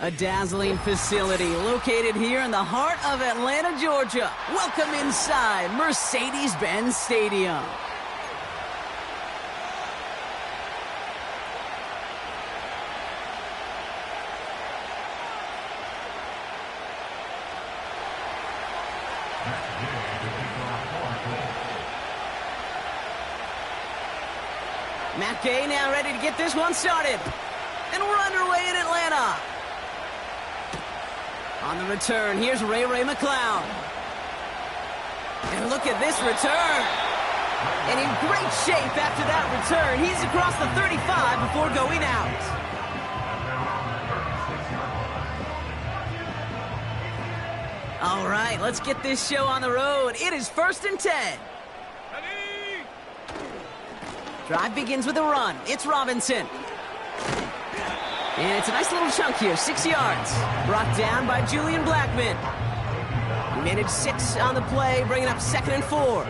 A dazzling facility located here in the heart of Atlanta, Georgia. Welcome inside Mercedes-Benz Stadium. Matt Gay now ready to get this one started. And we're underway in Atlanta. On the return, here's Ray McCloud. And look at this return. And in great shape after that return. He's across the 35 before going out. All right, let's get this show on the road. It is 1st and 10. Ready? Drive begins with a run. It's Robinson. And it's a nice little chunk here, 6 yards. Brought down by Julian Blackman. He managed 6 on the play, bringing up 2nd and 4.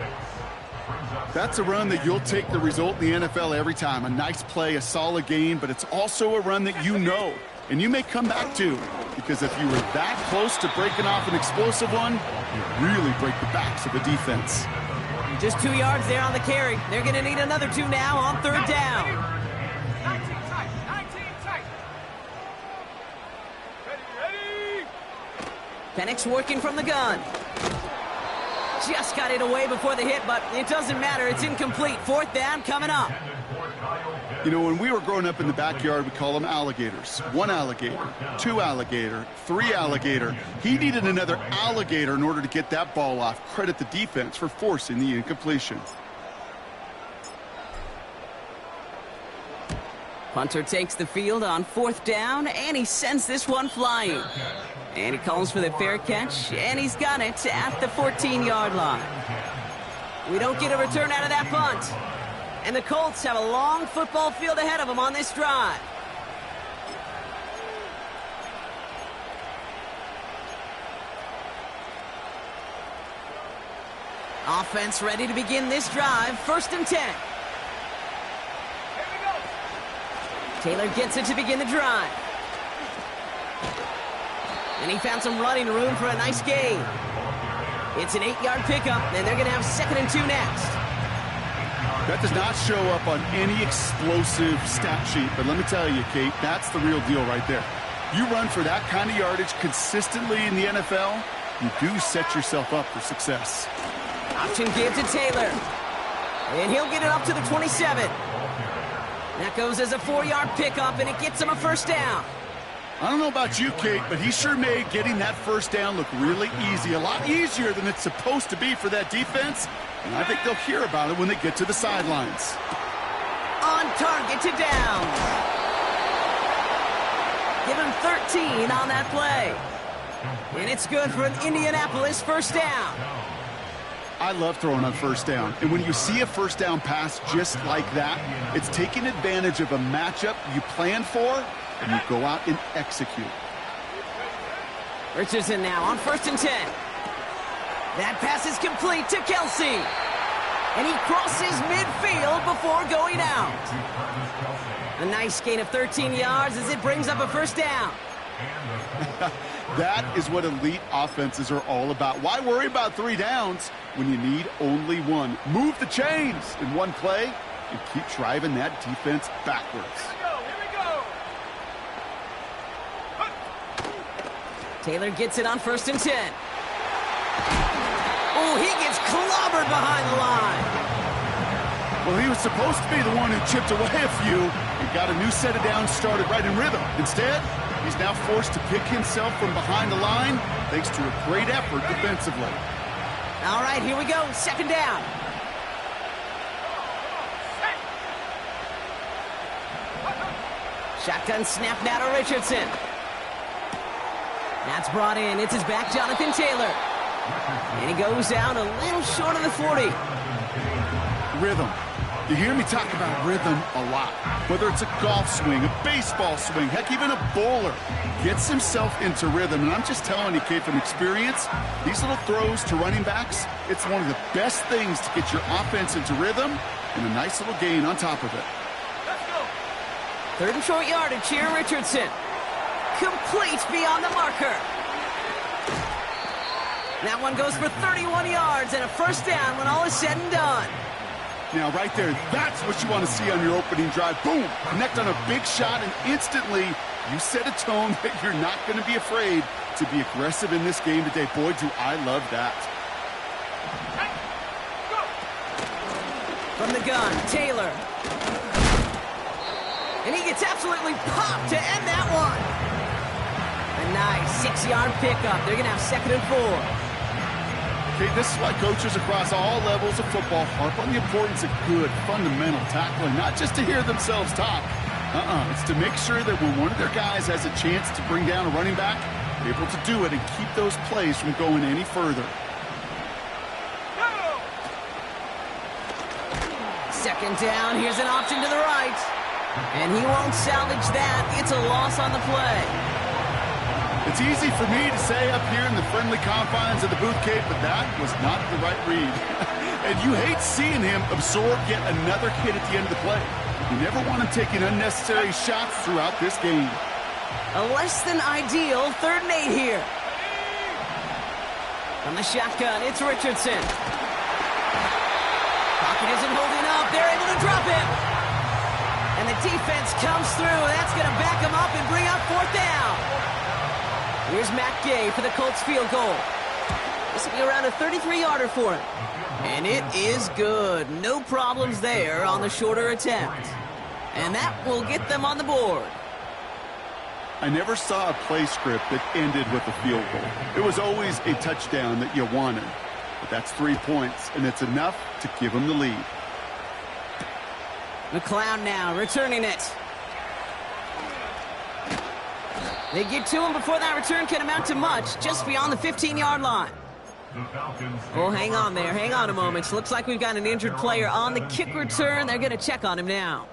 That's a run that you'll take the result in the NFL every time. A nice play, a solid gain, but it's also a run that you know, and you may come back to. Because if you were that close to breaking off an explosive one, you really break the backs of the defense. Just 2 yards there on the carry. They're going to need another 2 now on 3rd down. Penix working from the gun. Just got it away before the hit, but it doesn't matter. It's incomplete. 4th down coming up. You know, when we were growing up in the backyard, we call them alligators. 1 alligator, 2 alligator, 3 alligator. He needed another alligator in order to get that ball off. Credit the defense for forcing the incompletion. Punter takes the field on 4th down, and he sends this one flying. And he calls for the fair catch, and he's got it at the 14-yard line. We don't get a return out of that punt. And the Colts have a long football field ahead of them on this drive. Offense ready to begin this drive. 1st and 10. Taylor gets it to begin the drive. And he found some running room for a nice gain. It's an 8-yard pickup, and they're going to have 2nd and 2 next. That does not show up on any explosive stat sheet, but let me tell you, Kate, that's the real deal right there. You run for that kind of yardage consistently in the NFL, you do set yourself up for success. Option give to Taylor. And he'll get it up to the 27. That goes as a 4-yard pickup, and it gets him a 1st down. I don't know about you, Kate, but he sure made getting that 1st down look really easy. A lot easier than it's supposed to be for that defense. And I think they'll hear about it when they get to the sidelines. On target to down. Give him 13 on that play. And it's good for an Indianapolis 1st down. I love throwing on 1st down. And when you see a 1st down pass just like that, it's taking advantage of a matchup you planned for, and you go out and execute. Richardson now on 1st and 10. That pass is complete to Kelsey. And he crosses midfield before going out. A nice gain of 13 yards as it brings up a 1st down. That is what elite offenses are all about. Why worry about 3 downs when you need only 1? Move the chains in one play and keep driving that defense backwards. Taylor gets it on 1st and 10. Oh, he gets clobbered behind the line. Well, he was supposed to be the one who chipped away a few and got a new set of downs started right in rhythm. Instead, he's now forced to pick himself from behind the line thanks to a great effort defensively. All right, here we go. 2nd down. Shotgun snap now to Richardson. That's brought in. It's his back, Jonathan Taylor. And he goes down a little short of the 40. Rhythm. You hear me talk about rhythm a lot. Whether it's a golf swing, a baseball swing, heck, even a bowler gets himself into rhythm. And I'm just telling you, Kate, from experience, these little throws to running backs, it's one of the best things to get your offense into rhythm and a nice little gain on top of it. Let's go. 3rd and short yardage here, Richardson. complete beyond the marker. That one goes for 31 yards and a first down when all is said and done. Now, right there, that's what you want to see on your opening drive. Boom! Connect on a big shot, and instantly you set a tone that you're not going to be afraid to be aggressive in this game today. Boy, do I love that. From the gun, Taylor. And he gets absolutely popped to end that one. A nice 6-yard pickup. They're going to have 2nd and 4. Okay, this is why coaches across all levels of football harp on the importance of good, fundamental tackling, not just to hear themselves talk. It's to make sure that when one of their guys has a chance to bring down a running back, they're able to do it and keep those plays from going any further. 2nd down, here's an option to the right. And he won't salvage that. It's a loss on the play. It's easy for me to say up here in the friendly confines of the booth cape, but that was not the right read. And you hate seeing him absorb yet another hit at the end of the play. You never want him taking unnecessary shots throughout this game. A less than ideal 3rd and 8 here. From the shotgun, it's Richardson. Pocket isn't holding up. They're able to drop him. And the defense comes through. That's going to back him up and bring up 4th down. Here's Matt Gay for the Colts field goal. This will be around a 33-yarder for him. And it is good. No problems there on the shorter attempt. And that will get them on the board. I never saw a play script that ended with a field goal. It was always a touchdown that you wanted. But that's 3 points, and it's enough to give them the lead. McLeod now returning it. They get to him before that return can amount to much, just beyond the 15-yard line. Oh, hang on there. Hang on a moment. Looks like we've got an injured player on the kick return. They're going to check on him now.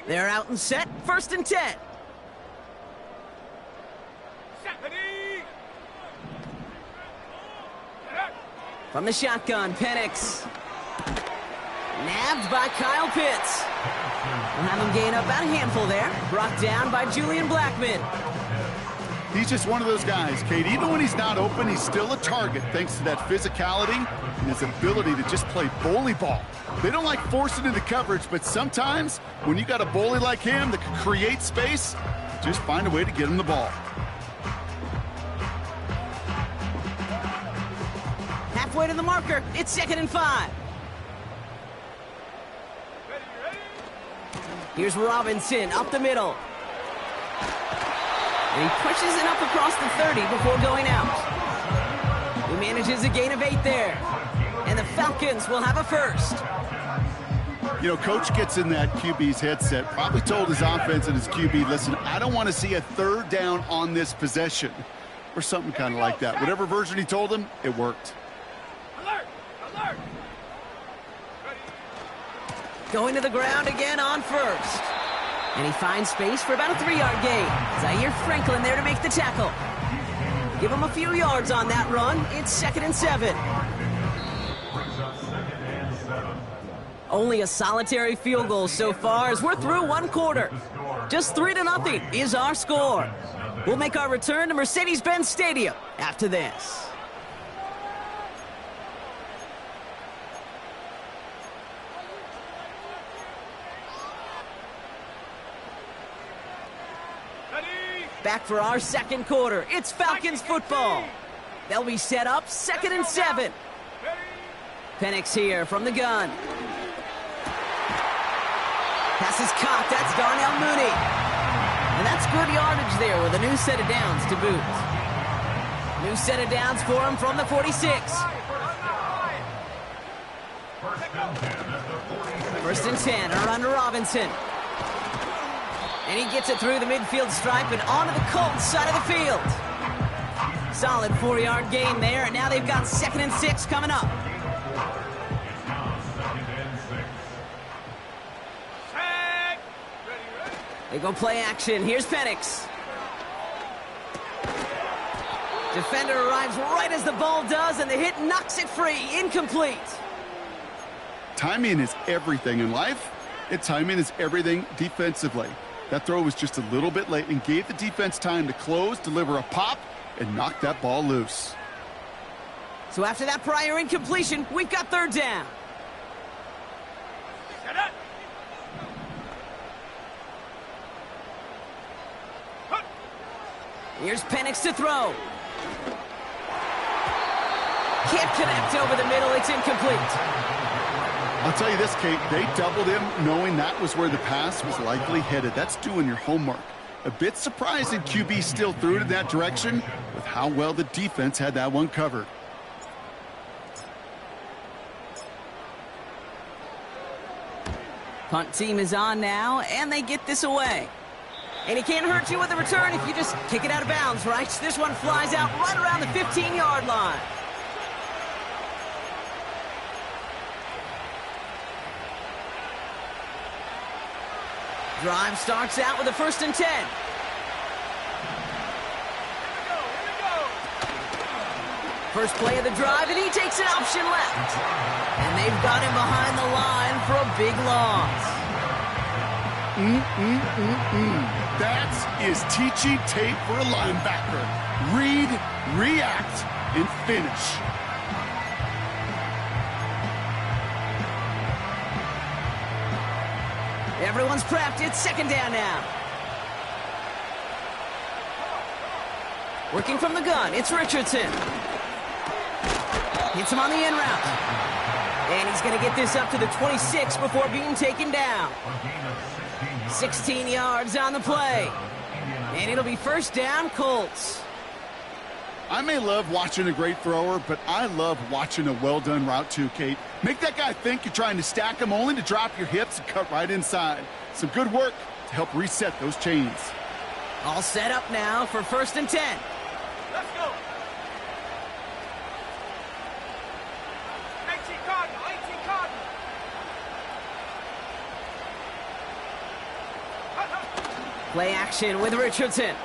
They're out and set. 1st and 10. From the shotgun, Penix. Nabbed by Kyle Pitts. We'll have him gain up about a handful there. Brought down by Julian Blackman. He's just one of those guys, Kate. Even when he's not open, he's still a target thanks to that physicality and his ability to just play bully ball. They don't like forcing into coverage, but sometimes when you got a bully like him that can create space, just find a way to get him the ball. Halfway to the marker. It's 2nd and 5. Here's Robinson up the middle. And he pushes it up across the 30 before going out. He manages a gain of 8 there. And the Falcons will have a first. You know, coach gets in that QB's headset, probably told his offense and his QB, listen, I don't want to see a 3rd down on this possession. Or something kind of like that. Whatever version he told him, it worked. Alert! Alert! Going to the ground again on 1st. And he finds space for about a 3-yard gain. Zaire Franklin there to make the tackle. Give him a few yards on that run. It's 2nd and 7. Only a solitary field goal so far as we're through 1 quarter. Just 3-0 is our score. We'll make our return to Mercedes-Benz Stadium after this. Back for our 2nd quarter. It's Falcons football. They'll be set up 2nd and 7. Penix here from the gun. Pass is caught. That's Darnell Mooney. And that's good yardage there with a new set of downs to boot. New set of downs for him from the 46. 1st and 10. A run to Robinson. And he gets it through the midfield stripe and onto the Colts side of the field. Solid 4-yard gain there, and now they've got 2nd and 6 coming up. They go play action. Here's Penix. Defender arrives right as the ball does, and the hit knocks it free. Incomplete. Timing is everything in life. And timing is everything defensively. That throw was just a little bit late and gave the defense time to close, deliver a pop, and knock that ball loose. So after that prior incompletion, we've got third down. Here's Penix to throw. Can't connect over the middle. It's incomplete. I'll tell you this, Kate. They doubled him knowing that was where the pass was likely headed. That's doing your homework. A bit surprising QB still threw it in that direction with how well the defense had that one covered. Punt team is on now, and they get this away. And he can't hurt you with a return if you just kick it out of bounds, right? This one flies out right around the 15-yard line. Drive starts out with a 1st and 10. First play of the drive, and he takes an option left. And they've got him behind the line for a big loss. That is teaching tape for a linebacker. Read, react, and finish. Everyone's prepped. It's 2nd down now. Working from the gun, it's Richardson. Hits him on the in route. And he's going to get this up to the 26 before being taken down. 16 yards on the play. And it'll be 1st down, Colts. I may love watching a great thrower, but I love watching a well-done route too, Kate. Make that guy think you're trying to stack him only to drop your hips and cut right inside. Some good work to help reset those chains. All set up now for 1st and 10. Let's go. 18 Cardinal, 18 Cardinal. Play action with Richardson.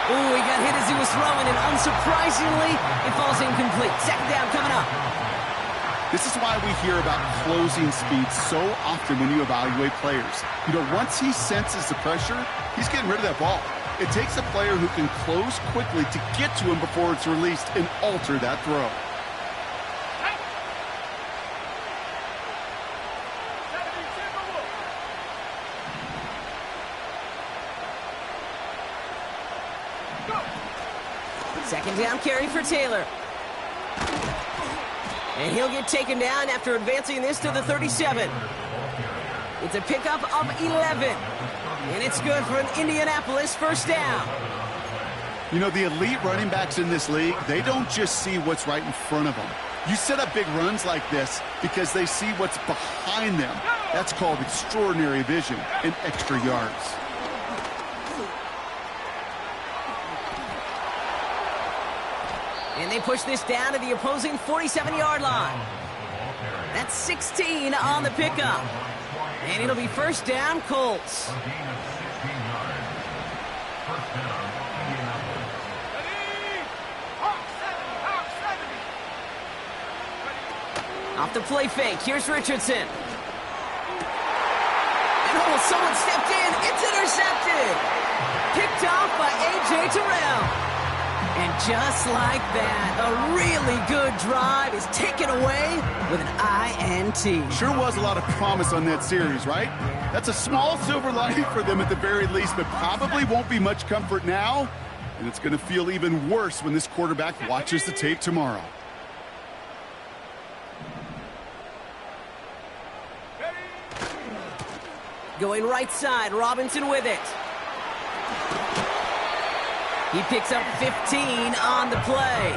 Ooh, he got hit as he was throwing, and unsurprisingly, it falls incomplete. 2nd down coming up. This is why we hear about closing speed so often when you evaluate players. You know, once he senses the pressure, he's getting rid of that ball. It takes a player who can close quickly to get to him before it's released and alter that throw. Second down carry for Taylor. And he'll get taken down after advancing this to the 37. It's a pickup of 11. And it's good for an Indianapolis 1st down. You know, the elite running backs in this league, they don't just see what's right in front of them. You set up big runs like this because they see what's behind them. That's called extraordinary vision and extra yards. And they push this down to the opposing 47-yard line. That's 16 on the pickup. And it'll be 1st down, Colts. Off the play fake, here's Richardson. And oh, someone stepped in. It's intercepted. Picked off by A.J. Terrell. And just like that, a really good drive is taken away with an INT. Sure was a lot of promise on that series, right? That's a small silver lining for them at the very least, but probably won't be much comfort now. And it's going to feel even worse when this quarterback watches the tape tomorrow. Going right side, Robinson with it. He picks up 15 on the play.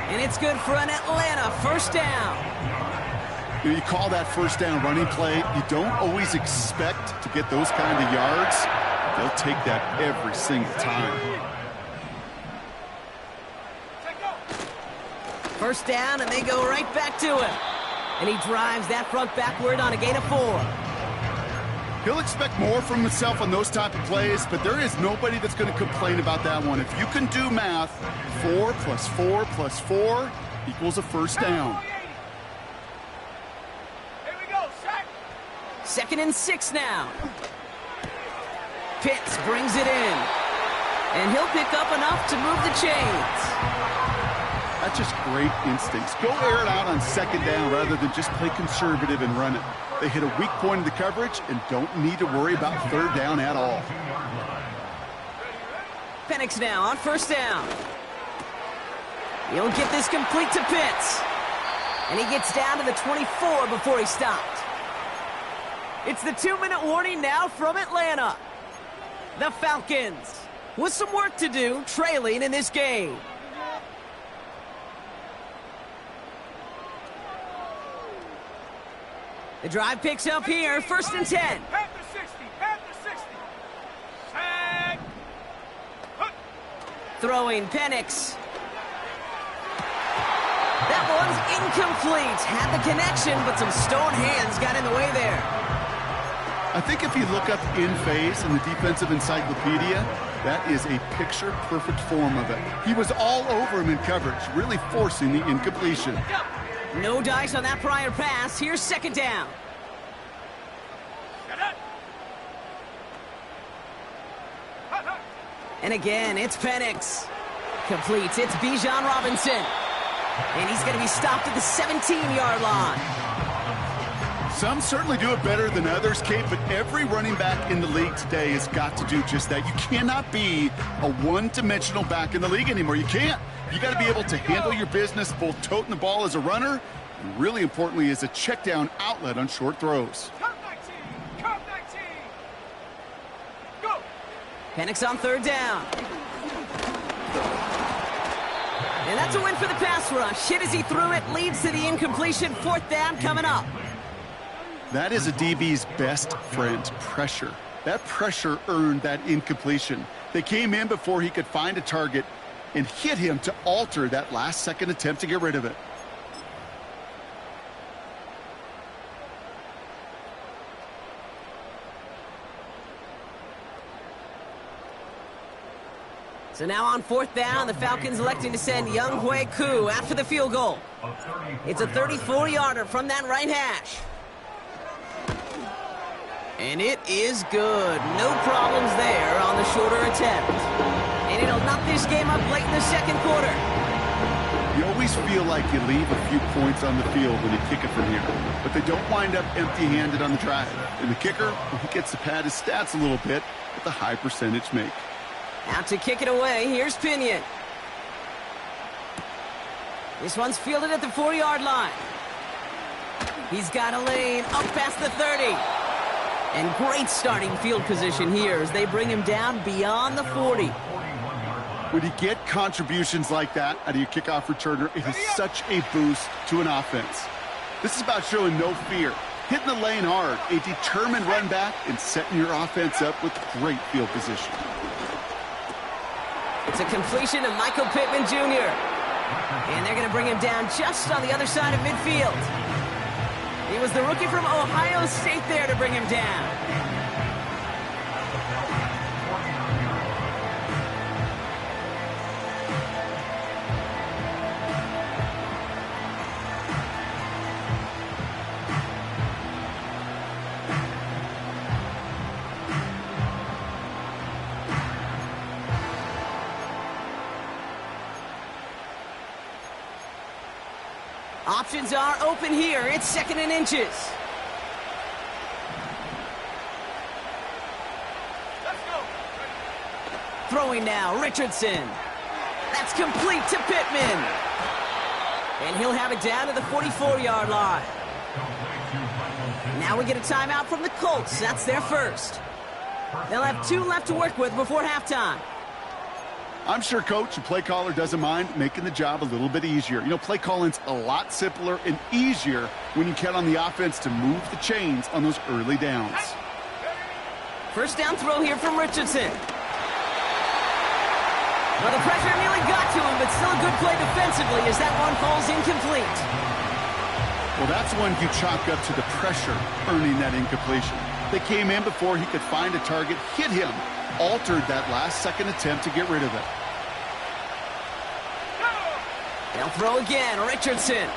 And it's good for an Atlanta 1st down. You call that 1st down running play. You don't always expect to get those kind of yards. They'll take that every single time. 1st down, and they go right back to him. And he drives that front backward on a gain of 4. He'll expect more from himself on those type of plays, but there is nobody that's going to complain about that one. If you can do math, 4 + 4 + 4 equals a 1st down. Here we go, sack. 2nd and 6 now. Pitts brings it in. And he'll pick up enough to move the chains. That's just great instincts. Go air it out on 2nd down rather than just play conservative and run it. They hit a weak point in the coverage and don't need to worry about 3rd down at all. Penix now on 1st down. He'll get this complete to Pitts. And he gets down to the 24 before he stopped. It's the 2-minute warning now from Atlanta. The Falcons with some work to do, trailing in this game. The drive picks up here, 1st and 10. Panther 60, Panther 60. Sag. Throwing Penix. That one's incomplete. Had the connection, but some stone hands got in the way there. I think if you look up in phase in the defensive encyclopedia, that is a picture-perfect form of it. He was all over him in coverage, really forcing the incompletion. No dice on that prior pass. Here's 2nd down. And again, it's Penix. Completes. It's Bijan Robinson. And he's going to be stopped at the 17-yard line. Some certainly do it better than others, Kate, but every running back in the league today has got to do just that. You cannot be a one-dimensional back in the league anymore. You can't. You got to be able to handle your business, both toting the ball as a runner, and really importantly, as a check-down outlet on short throws. Cut 19, cut 19. Go. Penix on 3rd down. And that's a win for the pass rush. Hit as he threw it, leads to the incompletion. 4th down coming up. That is a DB's best friend, pressure. That pressure earned that incompletion. They came in before he could find a target and hit him to alter that last-second attempt to get rid of it. So now on 4th down, the Falcons electing to send Young Hui Koo after the field goal. It's a 34-yarder from that right hash. And it is good. No problems there on the shorter attempt. And it'll knock this game up late in the 2nd quarter. You always feel like you leave a few points on the field when you kick it from here, but they don't wind up empty-handed on the drive. And the kicker, he gets to pad his stats a little bit with a high percentage make. Out to kick it away, here's Pinion. This one's fielded at the 4-yard line. He's got a lane up past the 30. And great starting field position here as they bring him down beyond the 40. When you get contributions like that out of your kickoff returner, it is such a boost to an offense. This is about showing no fear, hitting the lane hard, a determined run back, and setting your offense up with great field position. It's a completion to Michael Pittman Jr. And they're going to bring him down just on the other side of midfield. He was the rookie from Ohio State there to bring him down. Options are open here. It's 2nd and inches. Let's go. Throwing now, Richardson. That's complete to Pittman. And he'll have it down to the 44-yard line. Now we get a timeout from the Colts. That's their first. They'll have 2 left to work with before halftime. I'm sure coach and play caller doesn't mind making the job a little bit easier. You know, play calling's a lot simpler and easier when you count on the offense to move the chains on those early downs. First down throw here from Richardson. Well, the pressure nearly got to him, but still a good play defensively as that one falls incomplete. Well, that's one you chalk up to the pressure earning that incompletion. They came in before he could find a target, hit him, altered that last-second attempt to get rid of it. They'll throw again. Richardson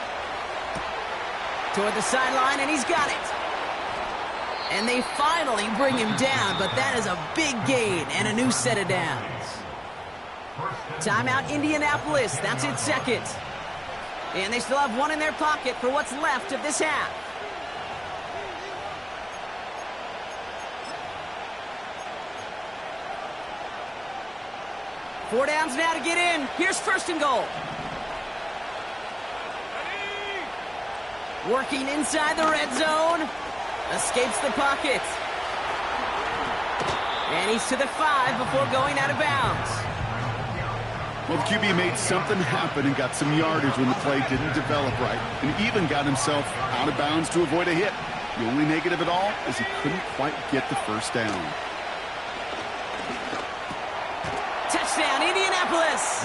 toward the sideline, and he's got it. And they finally bring him down, but that is a big gain and a new set of downs. Timeout Indianapolis, that's its second. And they still have one in their pocket for what's left of this half. Four downs now to get in. Here's first and goal. Working inside the red zone. Escapes the pocket. And he's to the 5 before going out of bounds. Well, the QB made something happen and got some yardage when the play didn't develop right, and even got himself out of bounds to avoid a hit. The only negative at all is he couldn't quite get the first down. Touchdown, Indianapolis!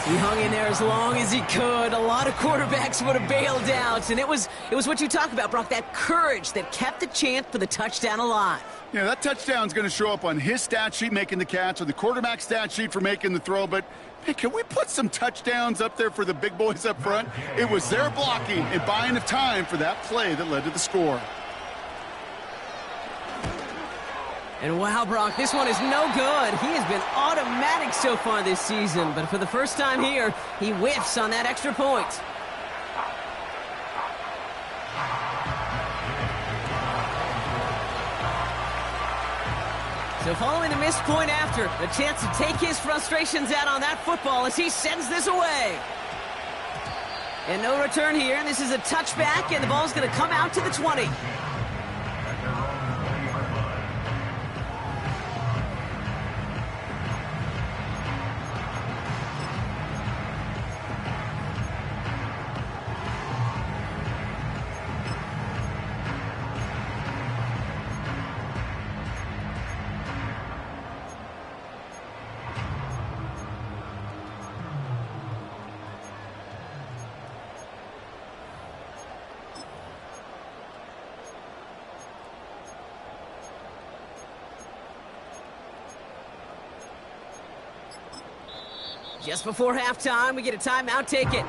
He hung in there as long as he could. A lot of quarterbacks would have bailed out, and it was what you talk about, Brock, that courage that kept the chance for the touchdown alive. Yeah, that touchdown's going to show up on his stat sheet making the catch or the quarterback stat sheet for making the throw, but hey, can we put some touchdowns up there for the big boys up front? It was their blocking and buying of time for that play that led to the score. And wow, Brock, this one is no good. He has been automatic so far this season, but for the first time here, he whiffs on that extra point. So following the missed point after, a chance to take his frustrations out on that football as he sends this away. And no return here. This is a touchback, and the ball's going to come out to the 20. Just before halftime, we get a timeout taken.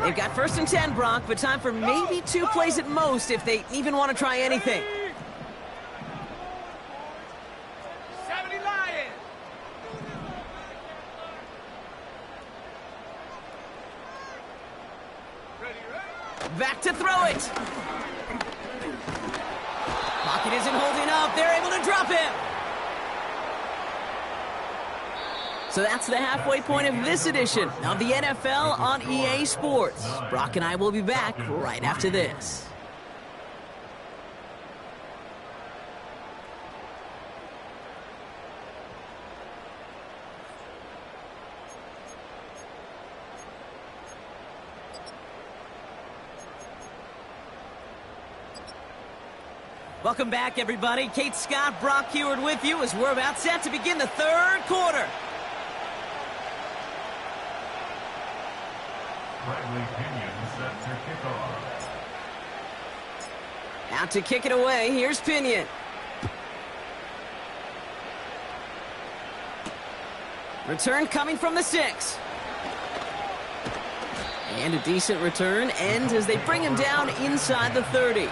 They've got first and 10, Brock, but time for maybe 2 plays at most if they even want to try anything. 70 Lions. Back to throw it. Pocket isn't holding up. They're able to drop him. So that's the halfway point of this edition of the NFL on EA Sports. Brock and I will be back right after this. Welcome back, everybody. Kate Scott, Brock Heward with you as we're about set to begin the third quarter. Out to kick it away, here's Pinion. Return coming from the 6. And a decent return ends as they bring him down inside the 30.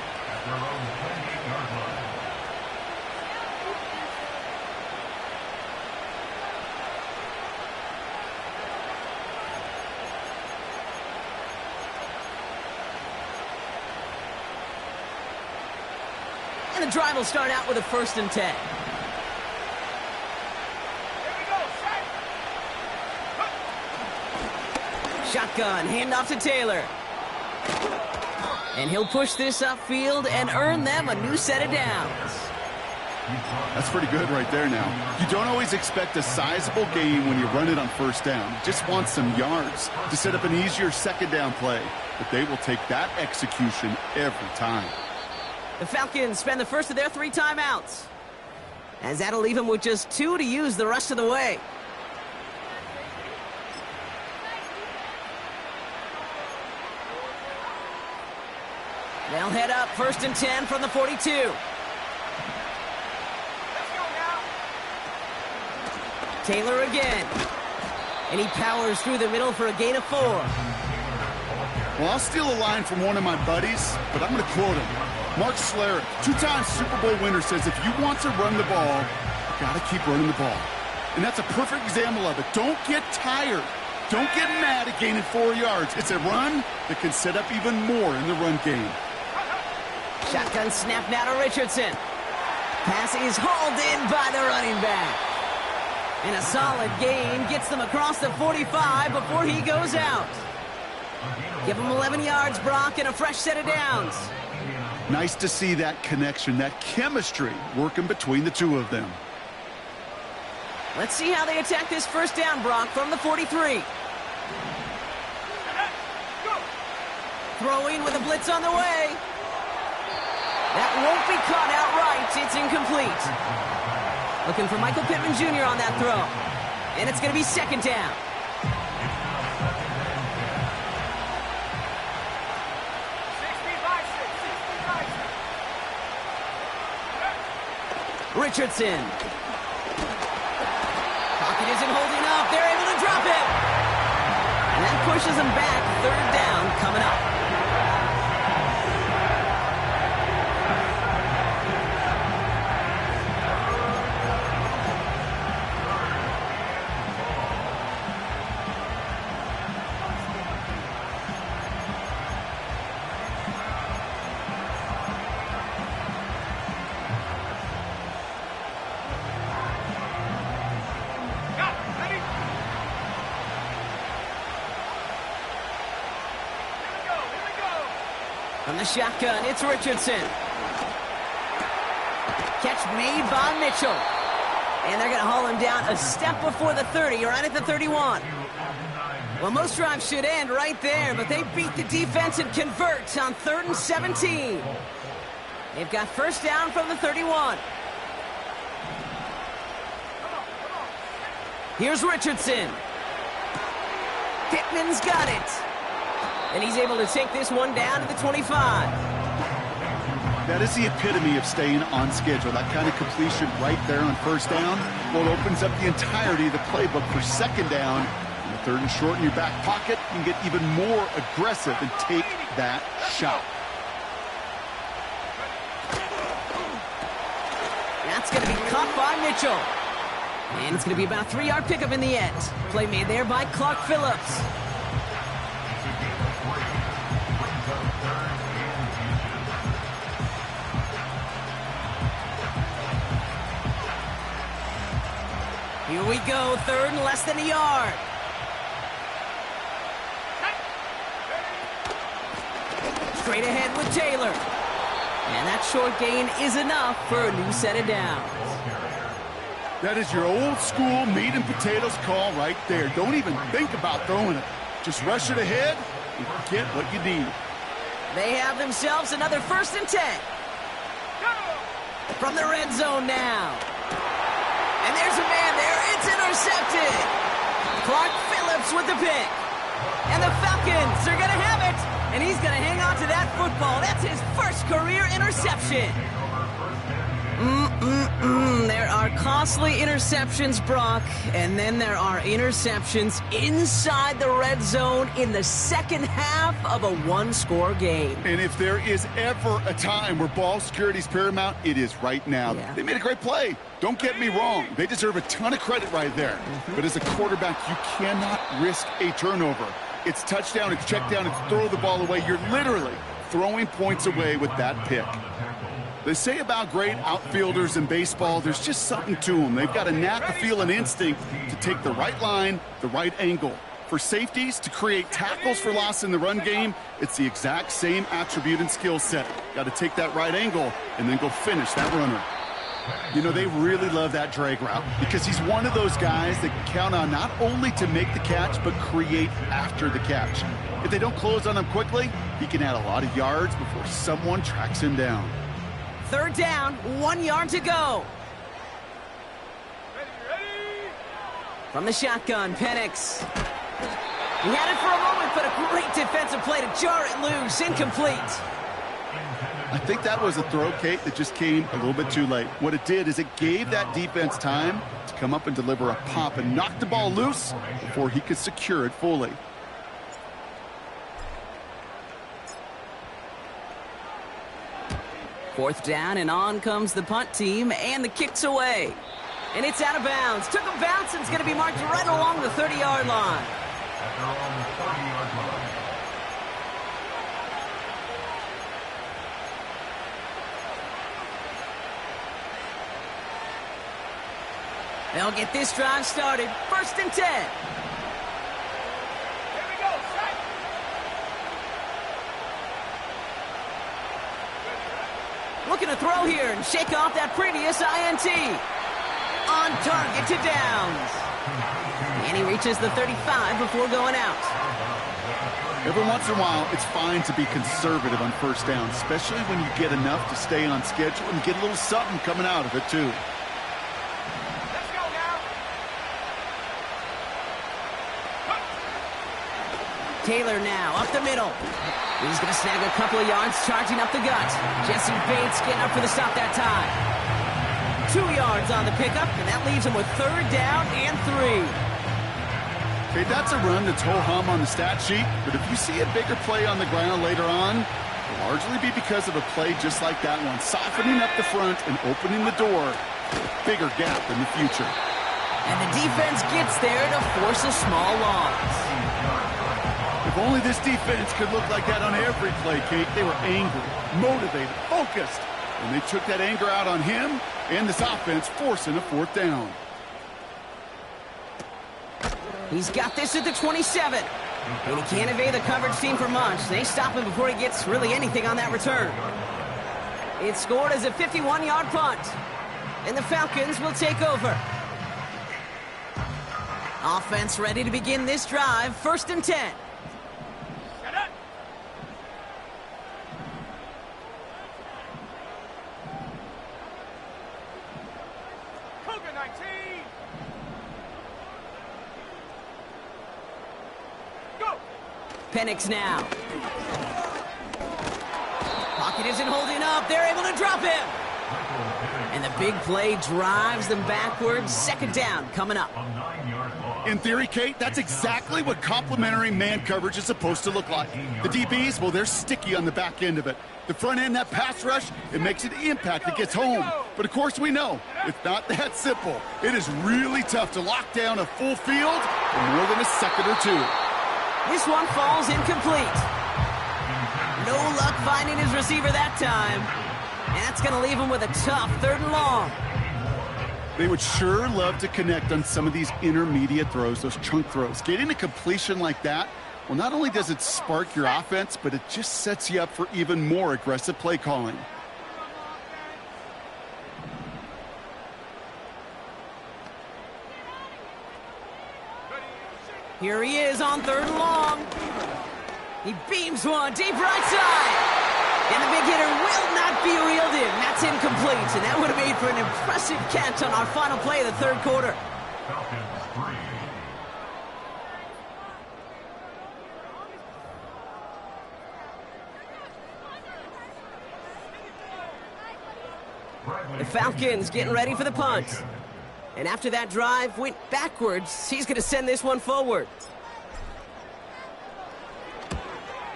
And the drive will start out with a first and 10. Here we go, set. Shotgun, handoff to Taylor. And he'll push this upfield and earn them a new set of downs. That's pretty good right there now. You don't always expect a sizable gain when you run it on first down. You just want some yards to set up an easier second down play. But they will take that execution every time. The Falcons spend the first of their 3 timeouts, as that'll leave them with just 2 to use the rest of the way. They'll head up first and 10 from the 42. Let's go now. Taylor again. And he powers through the middle for a gain of 4. Well, I'll steal a line from one of my buddies, but I'm going to quote him. Mark Schlereth, 2-time Super Bowl winner, says if you want to run the ball, you got to keep running the ball. And that's a perfect example of it. Don't get tired. Don't get mad at gaining 4 yards. It's a run that can set up even more in the run game. Shotgun snap now to Richardson. Pass is hauled in by the running back. And a solid gain gets them across the 45 before he goes out. Give him 11 yards, Brock, and a fresh set of downs. Nice to see that connection, that chemistry working between the two of them. Let's see how they attack this first down, Brock, from the 43. Throwing with a blitz on the way. That won't be caught outright. It's incomplete. Looking for Michael Pittman Jr. on that throw. And it's going to be second down. Richardson. Pocket isn't holding up. They're able to drop it. And that pushes them back. Third down coming up. From the shotgun, it's Richardson. Catch made by Mitchell. And they're going to haul him down a step before the 30, right at the 31. Well, most drives should end right there, but they beat the defense and convert on 3rd and 17. They've got first down from the 31. Here's Richardson. Pittman's got it. And he's able to take this one down to the 25. That is the epitome of staying on schedule. That kind of completion right there on first down. Well, it opens up the entirety of the playbook for second down. And the 3rd and short in your back pocket, you can get even more aggressive and take that shot. That's going to be caught by Mitchell. And it's going to be about a 3-yard pickup in the end. Play made there by Clark Phillips. Here we go, 3rd and less than a yard. Straight ahead with Taylor. And that short gain is enough for a new set of downs. That is your old school meat and potatoes call right there. Don't even think about throwing it. Just rush it ahead and get what you need. They have themselves another 1st and 10. From the red zone now. And there's a man there. It's intercepted. Clark Phillips with the pick. And the Falcons are going to have it. And he's going to hang on to that football. That's his first career interception. There are costly interceptions, Brock, and then there are interceptions inside the red zone in the second half of a one-score game. And if there is ever a time where ball security is paramount, it is right now. Yeah. They made a great play. Don't get me wrong. They deserve a ton of credit right there. But as a quarterback, you cannot risk a turnover. It's touchdown, it's check down, it's throw the ball away. You're literally throwing points away with that pick. They say about great outfielders in baseball, there's just something to them. They've got a knack, a feel, an instinct to take the right line, the right angle. For safeties, to create tackles for loss in the run game, it's the exact same attribute and skill set. Got to take that right angle and then go finish that runner. You know, they really love that drag route because he's one of those guys that can count on not only to make the catch, but create after the catch. If they don't close on him quickly, he can add a lot of yards before someone tracks him down. 3rd down, 1 yard to go. From the shotgun, Penix. He had it for a moment, but a great defensive play to jar it loose. Incomplete. I think that was a throw, Kate, that just came a little bit too late. What it did is it gave that defense time to come up and deliver a pop and knock the ball loose before he could secure it fully. Fourth down, and on comes the punt team, and the kick's away. And it's out of bounds. Took a bounce, and it's going to be marked right along the 30-yard line. They'll get this drive started. 1st and 10. Here we go. Set. Looking to throw here and shake off that previous INT. On target to Downs. And he reaches the 35 before going out. Every once in a while, it's fine to be conservative on 1st down, especially when you get enough to stay on schedule and get a little something coming out of it, too. Let's go now. Taylor now up the middle. He's going to snag a couple of yards, charging up the gut. Jesse Bates getting up for the stop that time. 2 yards on the pickup, and that leaves him with 3rd down and 3. Okay, that's a run that's ho-hum on the stat sheet, but if you see a bigger play on the ground later on, it'll largely be because of a play just like that one, softening up the front and opening the door for a bigger gap in the future. And the defense gets there to force a small loss. If only this defense could look like that on every play, Kate. They were angry, motivated, focused, and they took that anger out on him and this offense, forcing a 4th down. He's got this at the 27. And he can't evade the coverage team for much. They stop him before he gets really anything on that return. It's scored as a 51-yard punt. And the Falcons will take over. Offense ready to begin this drive. 1st and 10. Set up. Cougar 19. Go. Penix now. Pocket isn't holding up. They're able to drop him. And the big play drives them backwards. 2nd down coming up. In theory, Kate, that's exactly what complementary man coverage is supposed to look like. The DBs, well, they're sticky on the back end of it. The front end, that pass rush, it makes an impact that gets home. But of course we know, it's not that simple. It is really tough to lock down a full field for more than a second or two. This one falls incomplete. No luck finding his receiver that time. And that's going to leave him with a tough 3rd and long. They would sure love to connect on some of these intermediate throws, those chunk throws. Getting a completion like that, well, not only does it spark your offense, but it just sets you up for even more aggressive play calling. Here he is on 3rd and long. He beams one deep right side. And the big hitter will not be reeled in. That's incomplete. And that would have made for an impressive catch on our final play of the 3rd quarter. The Falcons getting ready for the punt. And after that drive went backwards, he's going to send this one forward.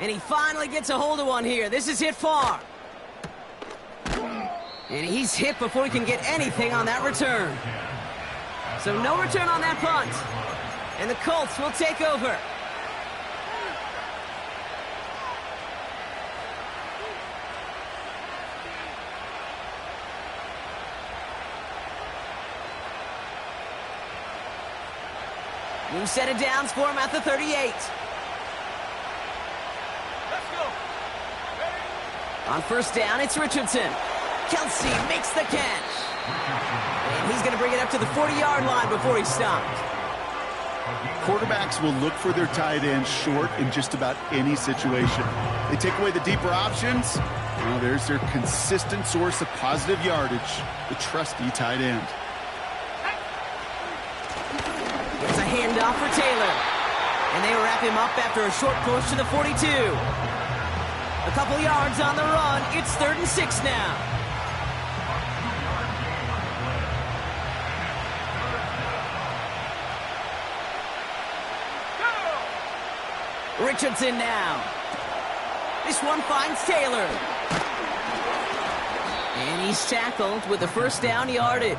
And he finally gets a hold of one here. This is hit far. And he's hit before he can get anything on that return. So no return on that punt. And the Colts will take over. New set of downs for him at the 38. On 1st down, it's Richardson. Kelsey makes the catch. And he's going to bring it up to the 40-yard line before he's stopped. Quarterbacks will look for their tight end short in just about any situation. They take away the deeper options. Now there's their consistent source of positive yardage, the trusty tight end. It's a handoff for Taylor. And they wrap him up after a short push to the 42. A couple yards on the run. It's 3rd and 6 now. Richardson now. This one finds Taylor. And he's tackled with the first down yardage.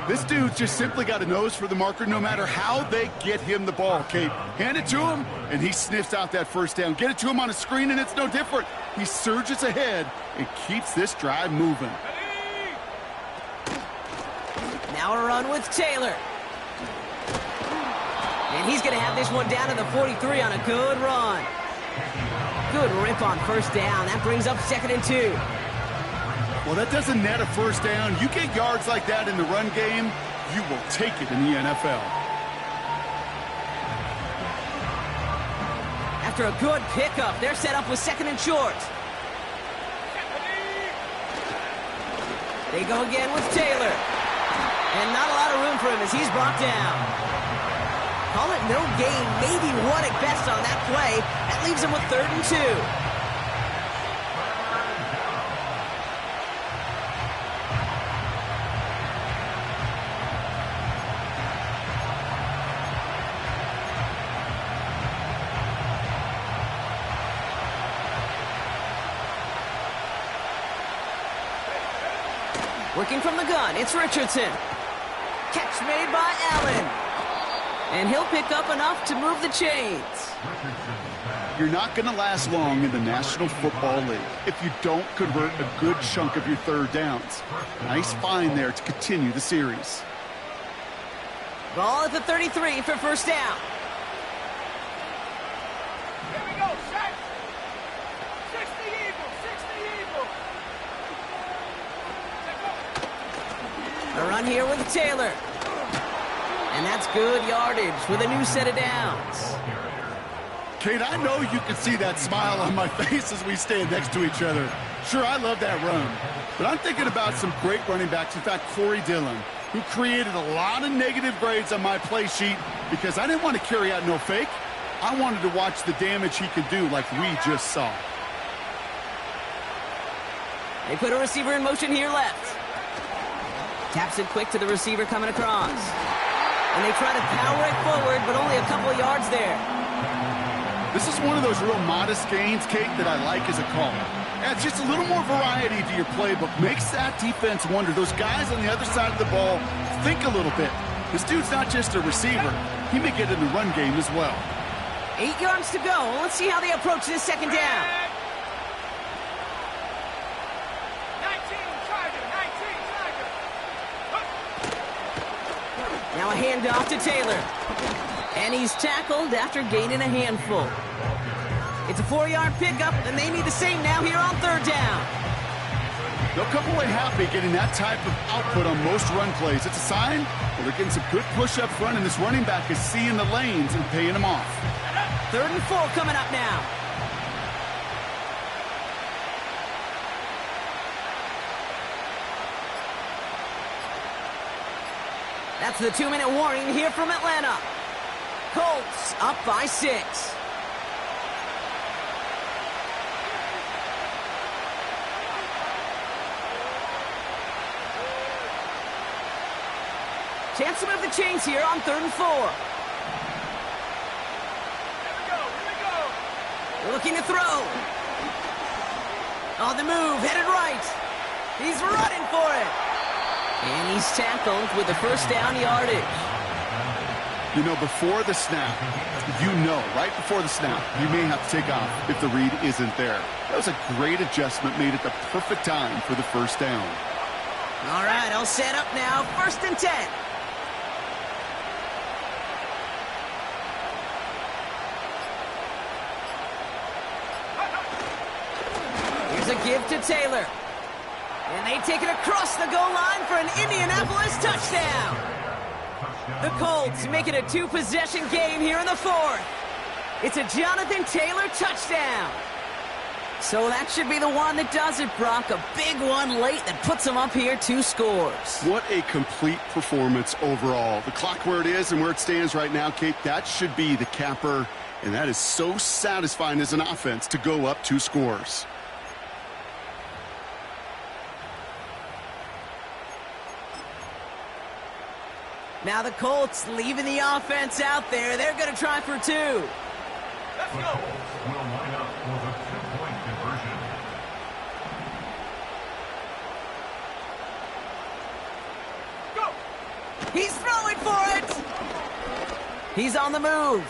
This dude's just simply got a nose for the marker no matter how they get him the ball, Kate. Hand it to him, and he sniffs out that first down. Get it to him on a screen, and it's no different. He surges ahead and keeps this drive moving. Now a run with Taylor. And he's going to have this one down to the 43 on a good run. Good rip on first down. That brings up 2nd and 2. Well, that doesn't net a first down. You get yards like that in the run game, you will take it in the NFL. After a good pickup, they're set up with 2nd and short. They go again with Taylor. And not a lot of room for him as he's brought down. Call it no gain, maybe 1 at best on that play. That leaves him with 3rd and 2. Working from the gun, it's Richardson. Catch made by Allen. And he'll pick up enough to move the chains. You're not going to last long in the National Football League if you don't convert a good chunk of your third downs. Nice find there to continue the series. Ball at the 33 for first down. Here we go, set. 60 Eagles, 60 Eagles. A run here with Taylor. And that's good yardage with a new set of downs. Kate, I know you can see that smile on my face as we stand next to each other. Sure, I love that run. But I'm thinking about some great running backs. In fact, Corey Dillon, who created a lot of negative grades on my play sheet because I didn't want to carry out no fake. I wanted to watch the damage he could do like we just saw. They put a receiver in motion here left. Taps it quick to the receiver coming across. And they try to power it forward, but only a couple of yards there. This is one of those real modest gains, Kate, that I like as a call. Adds just a little more variety to your playbook. Makes that defense wonder. Those guys on the other side of the ball think a little bit. This dude's not just a receiver. He may get in the run game as well. 8 yards to go. Let's see how they approach this second down. 19 Charger. Now a handoff to Taylor. And he's tackled after gaining a handful. It's a 4-yard pickup, and they need the same now here on third down. They'll come away happy getting that type of output on most run plays. It's a sign that they're getting some good push up front, and this running back is seeing the lanes and paying them off. 3rd and 4 coming up now. That's the 2-minute warning here from Atlanta. Colts up by 6. Chance to move the chains here on 3rd and 4. Here we go. Looking to throw. On the move, headed right. He's running for it. And he's tackled with the first down yardage. You know, before the snap, right before the snap, you may have to take off if the read isn't there. That was a great adjustment made at the perfect time for the first down. All right, all set up now. 1st and 10. Here's a give to Taylor. And they take it across the goal line for an Indianapolis touchdown. The Colts make it a 2-possession game here in the 4th. It's a Jonathan Taylor touchdown. So that should be the one that does it, Brock. A big one late that puts them up here 2 scores. What a complete performance overall. The clock where it is and where it stands right now, Kate, that should be the capper And that is so satisfying as an offense to go up 2 scores. Now the Colts leaving the offense out there. They're going to try for 2. Let's go. Will line up for the 2-point conversion. Go. He's throwing for it. He's on the move.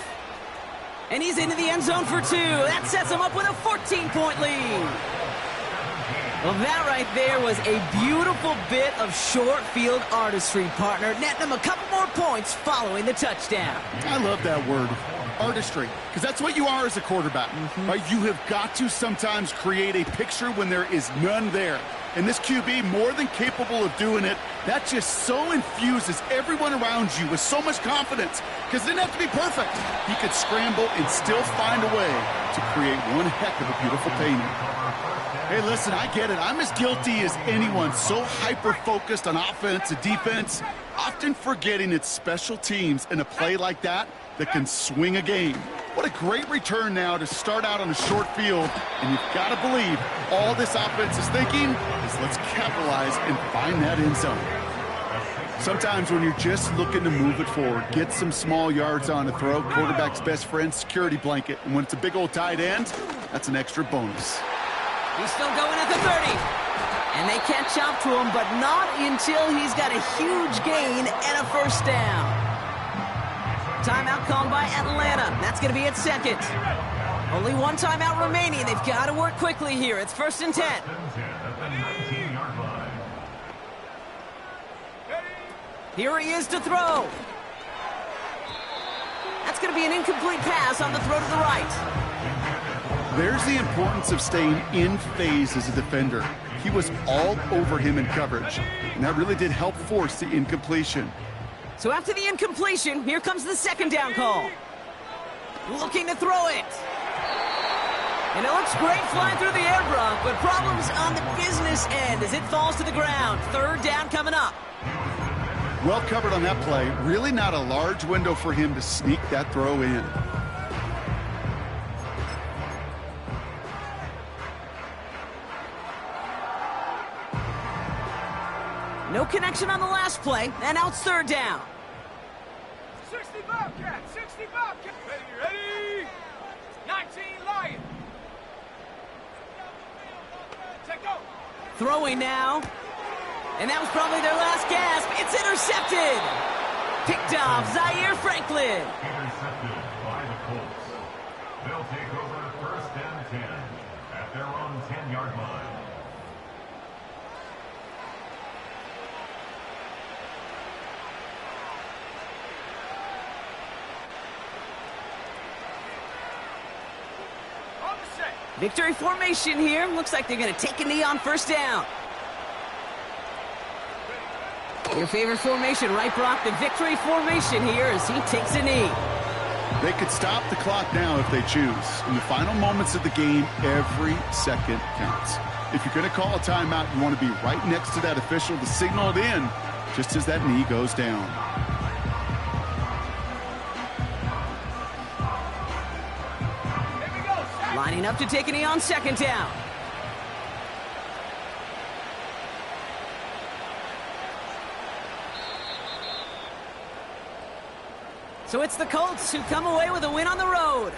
And he's into the end zone for 2. That sets him up with a 14-point lead. Well, that right there was a beautiful bit of short field artistry, partner. Netting him a couple more points following the touchdown. I love that word, artistry, because that's what you are as a quarterback. Right? You have got to sometimes create a picture when there is none there. And this QB, more than capable of doing it, that just so infuses everyone around you with so much confidence, because it didn't have to be perfect. He could scramble and still find a way to create one heck of a beautiful painting. Hey, listen, I get it. I'm as guilty as anyone, so hyper-focused on offense and defense, often forgetting it's special teams in a play like that that can swing a game. What a great return now to start out on a short field, and you've got to believe all this offense is thinking is let's capitalize and find that end zone. Sometimes when you're just looking to move it forward, get some small yards on a throw, quarterback's best friend, security blanket, and when it's a big old tight end, that's an extra bonus. He's still going at the 30. And they catch up to him, but not until he's got a huge gain and a first down. Timeout called by Atlanta. That's going to be at second. Only 1 timeout remaining. They've got to work quickly here. It's 1st and 10. Here he is to throw. That's going to be an incomplete pass on the throw to the right. There's the importance of staying in phase as a defender. He was all over him in coverage, and that really did help force the incompletion. So after the incompletion, here comes the 2nd down call. Looking to throw it. And it looks great flying through the air, Brock, but problems on the business end as it falls to the ground. 3rd down coming up. Well covered on that play. Really not a large window for him to sneak that throw in. No connection on the last play, and now it's 3rd down. 60 Bobcat, 60 Bobcat. Ready? 19 Lion. Take go. Throwing now. And that was probably their last gasp. It's intercepted. Picked off Zaire Franklin. Intercepted by the Colts. They'll take over 1st and 10 at their own 10-yard line. Victory formation here. Looks like they're going to take a knee on 1st down. Your favorite formation, right, Brock? The victory formation here as he takes a knee. They could stop the clock now if they choose. In the final moments of the game, every second counts. If you're going to call a timeout, you want to be right next to that official to signal it in just as that knee goes down. Lining up to take a knee on 2nd down. So it's the Colts who come away with a win on the road.